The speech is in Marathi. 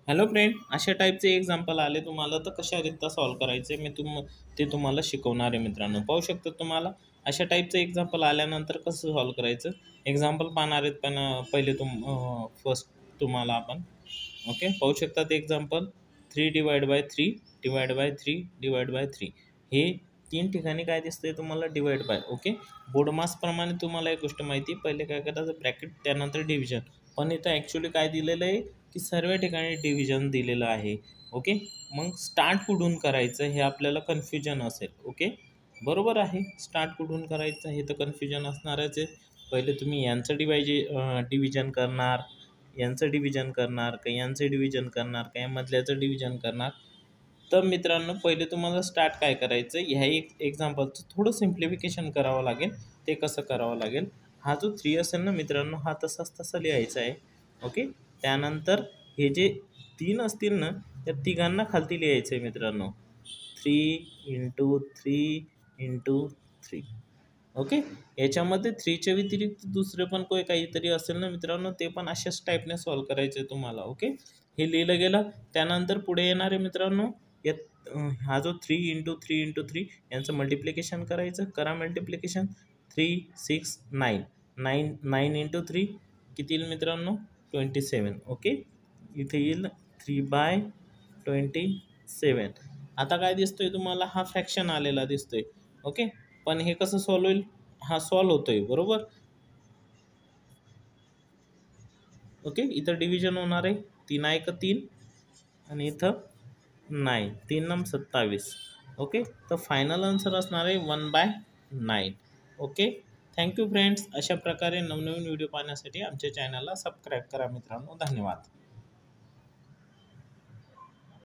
हॅलो फ्रेंड, अशा टाईपचे एक्झाम्पल आले तुम्हाला तर कशारित्या सॉल्व करायचे ते तुम्हाला शिकवणार आहे मित्रांनो. पाहू शकता तुम्हाला अशा टाईपचं एक्झाम्पल आल्यानंतर कसं सॉल्व करायचं एक्झाम्पल पाहणार आहेत. पण पहिले फर्स्ट तुम्हाला आपण ओके पाहू शकता ते एक्झाम्पल 3 डिवाइड बाय 3 हे तीन ठिकाणी काय दिसतंय तुम्हाला डिवाइड बाय. ओके बोर्ड मास प्रमाणे तुम्हाला एक गोष्ट माहिती पहिले काय करायचं ब्रॅकेट त्यानंतर डिव्हिजन. पण इथं ॲक्च्युली काय दिलेलं आहे की सर्व ठिकाणी डिव्हिजन दिलेलं आहे. ओके मग स्टार्ट कुठून करायचं हे आपल्याला कन्फ्युजन असेल. ओके बरोबर आहे, स्टार्ट कुठून करायचं हे तर कन्फ्युजन असणारच आहे. पहिले तुम्ही यांचं डिव्हिजन करणार, यांचं डिव्हिजन करणार का यांचं डिव्हिजन करणार का या मधल्याचं डिव्हिजन करणार. तर मित्रांनो पहिले तुम्हाला स्टार्ट काय करायचं ह्या एक एक्झाम्पलचं थोडं सिम्प्लिफिकेशन करावं लागेल. ते कसं करावं लागेल, हा जो 3 असेल ना मित्रांनो हा तसाच तसा लिहायचा आहे. ओके त्यानंतर हे जे 3 असतील ना त्या तिघांना खालती लिहायचं आहे मित्रांनो. 3 × 3 × 3. ओके याच्यामध्ये 3च्या व्यतिरिक्त दुसरे पण काहीतरी असेल ना मित्रांनो ते पण अशाच टाईपने सॉल्व करायचे तुम्हाला. ओके हे लिहिलं गेलं. त्यानंतर पुढे येणार आहे मित्रांनो हा जो 3 × 3 × 3 यांचं मल्टिप्लिकेशन करायचं. करा मल्टिप्लिकेशन. 3 6 9 9 × 3 किती येईल मित्रांनो 27. ओके इथे येईल 3/27. आता काय दिसतोय तुम्हाला हा फ्रॅक्शन आलेला दिसतोय. ओके पण हे कसं सॉल्व होईल, हा सॉल्व होतोय बरोबर. ओके इथं डिव्हिजन होणार आहे 3 आणि इथं 9 3×9 = 27. ओके तर फायनल आन्सर असणार आहे 1/9. Okay thank you friends. अशा प्रकारे नवनवीन व्हिडिओ पाहण्यासाठी आमच्या चॅनलला सबस्क्राईब करा मित्रांनो. धन्यवाद.